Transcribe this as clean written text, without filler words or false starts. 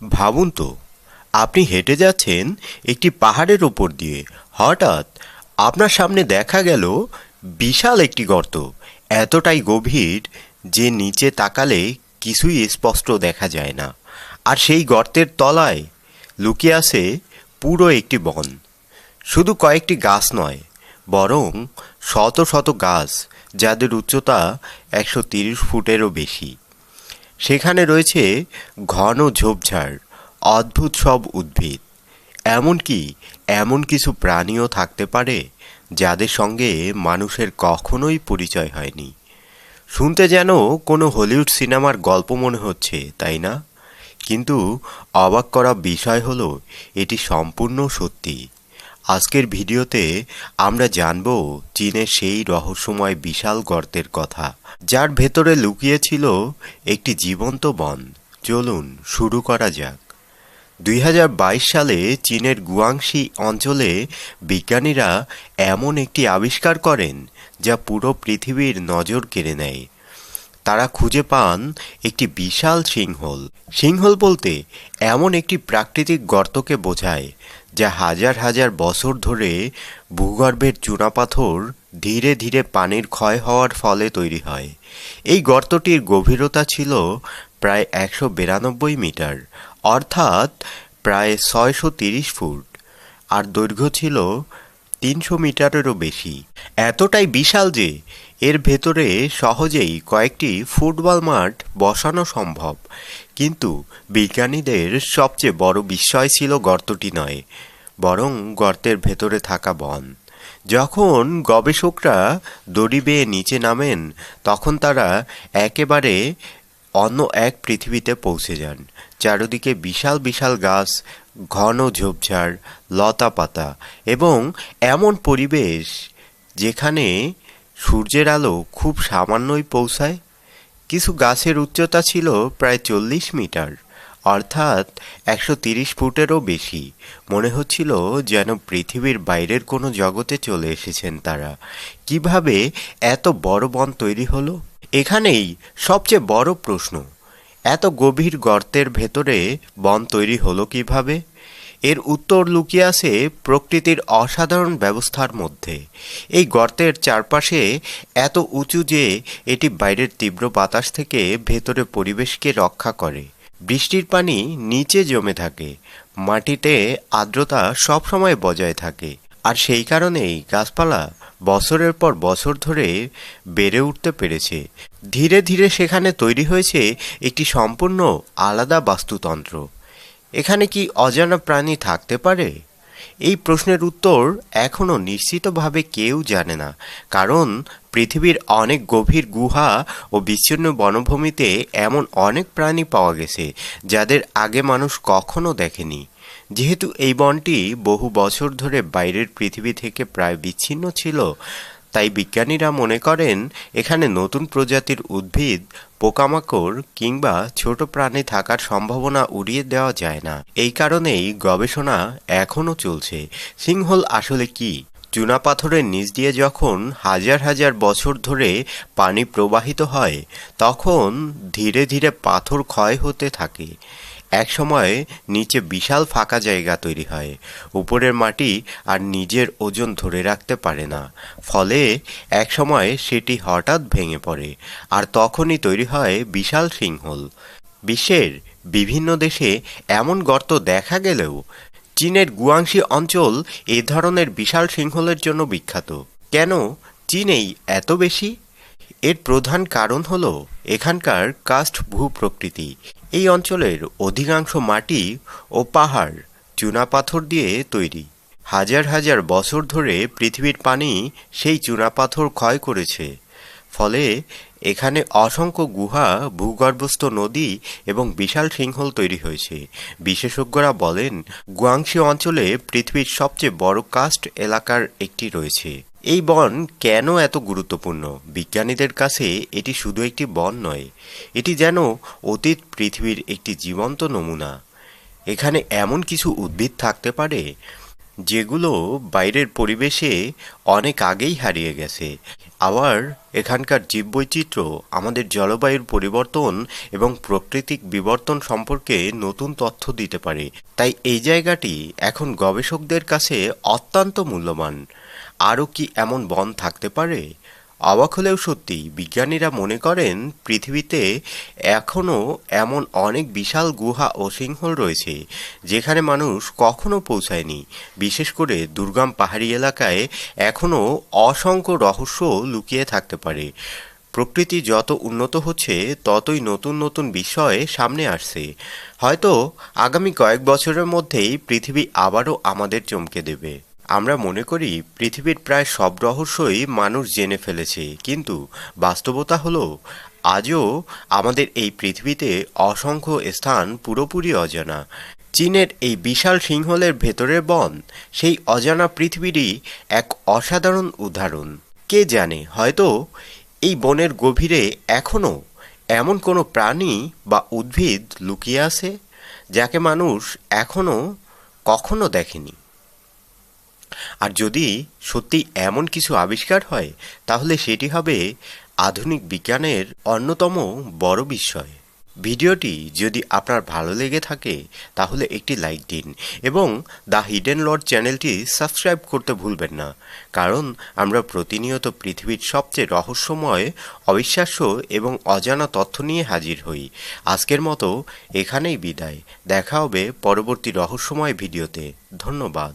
ভাবুন তো, আপনি হেঁটে যাচ্ছেন একটি পাহাড়ের ওপর দিয়ে। হঠাৎ আপনার সামনে দেখা গেল বিশাল একটি গর্ত, এতটাই গভীর যে নিচে তাকালে কিছুই স্পষ্ট দেখা যায় না। আর সেই গর্তের তলায় লুকিয়ে আছে পুরো একটি বন। শুধু কয়েকটি গাছ নয়, বরং শত শত গাছ, যাদের উচ্চতা 130 ফুটেরও বেশি। সেখানে রয়েছে ঘন ঝোপঝাড়, অদ্ভুত সব উদ্ভিদ, এমনকি এমন কিছু প্রাণীও থাকতে পারে যাদের সঙ্গে মানুষের কখনোই পরিচয় হয়নি। শুনতে যেন কোনো হলিউড সিনেমার গল্প মনে হচ্ছে, তাই না? কিন্তু অবাক করা বিষয় হলো এটি সম্পূর্ণ সত্যি। আজকের ভিডিওতে আমরা জানব চীনের সেই রহস্যময় বিশাল গর্তের কথা, যার ভেতরে লুকিয়ে ছিল একটি জীবন্ত বন। চলুন শুরু করা যাক। 2022 সালে চীনের গুয়াংশি অঞ্চলে বিজ্ঞানীরা এমন একটি আবিষ্কার করেন যা পুরো পৃথিবীর নজর কেড়ে নেয়। তারা খুঁজে পান একটি বিশাল সিংহল। সিংহল বলতে এমন একটি প্রাকৃতিক গর্তকে বোঝায় যা হাজার হাজার বছর ধরে ভূগর্ভের চুনাপাথর ধীরে ধীরে পানির ক্ষয় হওয়ার ফলে তৈরি হয়। এই গর্তটির গভীরতা ছিল প্রায় 192 মিটার, অর্থাৎ প্রায় 630 ফুট, আর দৈর্ঘ্য ছিল 300 মিটারেরও বেশি। এতটাই বিশাল যে এর ভেতরে সহজেই কয়েকটি ফুটবল মাঠ বসানো সম্ভব। কিন্তু বিজ্ঞানীদের সবচেয়ে বড় বিস্ময় ছিল গর্তটি নয়, বরং গর্তের ভেতরে থাকা বন। যখন গবেষকরা দড়ি বেয়ে নিচে নামেন, তখন তারা একেবারে অন্য এক পৃথিবীতে পৌঁছে যান। চারদিকে বিশাল বিশাল গাছ, ঘন ঝোপঝাড়, লতা পাতা এবং এমন পরিবেশ যেখানে সূর্যের আলো খুব সামান্যই পৌঁছায়। কিছু গাছের উচ্চতা ছিল প্রায় 40 মিটার, অর্থাৎ 130 ফুটেরও বেশি। মনে হচ্ছিল যেন পৃথিবীর বাইরের কোনো জগতে চলে এসেছেন তারা। কিভাবে এত বড় বন তৈরি হলো? এখানেই সবচেয়ে বড় প্রশ্ন, এত গভীর গর্তের ভেতরে বন তৈরি হলো কিভাবে? এর উত্তর লুকিয়ে আছে প্রকৃতির অসাধারণ ব্যবস্থার মধ্যে। এই গর্তের চারপাশে এত উঁচু যে এটি বাইরের তীব্র বাতাস থেকে ভেতরে পরিবেশকে রক্ষা করে। বৃষ্টির পানি নিচে জমে থাকে, মাটিতে আর্দ্রতা সবসময় বজায় থাকে, আর সেই কারণেই গাছপালা বছরের পর বছর ধরে বেড়ে উঠতে পেরেছে। ধীরে ধীরে সেখানে তৈরি হয়েছে একটি সম্পূর্ণ আলাদা বাস্তুতন্ত্র। এখানে কি অজানা প্রাণী থাকতে পারে? এই প্রশ্নের উত্তর এখনও নিশ্চিতভাবে কেউ জানে না, কারণ পৃথিবীর অনেক গভীর গুহা ও বিচ্ছিন্ন বনভূমিতে এমন অনেক প্রাণী পাওয়া গেছে যাদের আগে মানুষ কখনো দেখেনি। যেহেতু এই বনটি বহু বছর ধরে বাইরের পৃথিবী থেকে প্রায় বিচ্ছিন্ন ছিল, তাই বিজ্ঞানীরা মনে করেন এখানে নতুন প্রজাতির উদ্ভিদ, পোকামাকড় কিংবা ছোট প্রাণী থাকার সম্ভাবনা উড়িয়ে দেওয়া যায় না। এই কারণেই গবেষণা এখনও চলছে। সিংহল আসলে কি? চুনাপাথরের নিচ দিয়ে যখন হাজার হাজার বছর ধরে পানি প্রবাহিত হয়, তখন ধীরে ধীরে পাথর ক্ষয় হতে থাকে। একসময় নিচে বিশাল ফাঁকা জায়গা তৈরি হয়। উপরের মাটি আর নিজের ওজন ধরে রাখতে পারে না, ফলে একসময় সেটি হঠাৎ ভেঙে পড়ে, আর তখনই তৈরি হয় বিশাল সিংহল। বিশ্বের বিভিন্ন দেশে এমন গর্ত দেখা গেলেও চীনের গুয়াংশি অঞ্চল এ ধরনের বিশাল সিংহলের জন্য বিখ্যাত। কেন চীনেই এত বেশি? এর প্রধান কারণ হল এখানকার কার্স্ট ভূপ্রকৃতি। এই অঞ্চলের অধিকাংশ মাটি ও পাহাড় চুনাপাথর দিয়ে তৈরি। হাজার হাজার বছর ধরে পৃথিবীর পানি সেই চুনাপাথর ক্ষয় করেছে, ফলে এখানে অসংখ্য গুহা, ভূগর্ভস্থ নদী এবং বিশাল সিংহল তৈরি হয়েছে। বিশেষজ্ঞরা বলেন গুয়াংশি অঞ্চলে পৃথিবীর সবচেয়ে বড় কার্স্ট এলাকার একটি রয়েছে। এই বন কেন এত গুরুত্বপূর্ণ? বিজ্ঞানীদের কাছে এটি শুধু একটি বন নয়, এটি যেন অতীত পৃথিবীর একটি জীবন্ত নমুনা। এখানে এমন কিছু উদ্ভিদ থাকতে পারে যেগুলো বাইরের পরিবেশে অনেক আগেই হারিয়ে গেছে। আবার এখানকার জীববৈচিত্র্য আমাদের জলবায়ুর পরিবর্তন এবং প্রাকৃতিক বিবর্তন সম্পর্কে নতুন তথ্য দিতে পারে। তাই এই জায়গাটি এখন গবেষকদের কাছে অত্যন্ত মূল্যবান। আরও কি এমন বন থাকতে পারে? অবাক হলেও সত্যি, বিজ্ঞানীরা মনে করেন পৃথিবীতে এখনও এমন অনেক বিশাল গুহা ও সিংহল রয়েছে যেখানে মানুষ কখনো পৌঁছায়নি। বিশেষ করে দুর্গম পাহাড়ি এলাকায় এখনও অসংখ্য রহস্য লুকিয়ে থাকতে পারে। প্রকৃতি যত উন্নত হচ্ছে ততই নতুন নতুন বিষয় সামনে আসছে। হয়তো আগামী কয়েক বছরের মধ্যেই পৃথিবী আবারও আমাদের চমকে দেবে। আমরা মনে করি পৃথিবীর প্রায় সব রহস্যই মানুষ জেনে ফেলেছে, কিন্তু বাস্তবতা হলো আজও আমাদের এই পৃথিবীতে অসংখ্য স্থান পুরোপুরি অজানা। চীনের এই বিশাল সিংহলের ভেতরের বন সেই অজানা পৃথিবীরই এক অসাধারণ উদাহরণ। কে জানে, হয়তো এই বনের গভীরে এখনও এমন কোনো প্রাণী বা উদ্ভিদ লুকিয়ে আছে যাকে মানুষ এখনও কখনো দেখেনি। আর যদি সত্যি এমন কিছু আবিষ্কার হয়, তাহলে সেটি হবে আধুনিক বিজ্ঞানের অন্যতম বড় বিস্ময়। ভিডিওটি যদি আপনার ভালো লেগে থাকে তাহলে একটি লাইক দিন এবং দ্য হিডেন লর্ড চ্যানেলটি সাবস্ক্রাইব করতে ভুলবেন না, কারণ আমরা প্রতিনিয়ত পৃথিবীর সবচেয়ে রহস্যময়, অবিশ্বাস্য এবং অজানা তথ্য নিয়ে হাজির হই। আজকের মতো এখানেই বিদায়। দেখা হবে পরবর্তী রহস্যময় ভিডিওতে। ধন্যবাদ।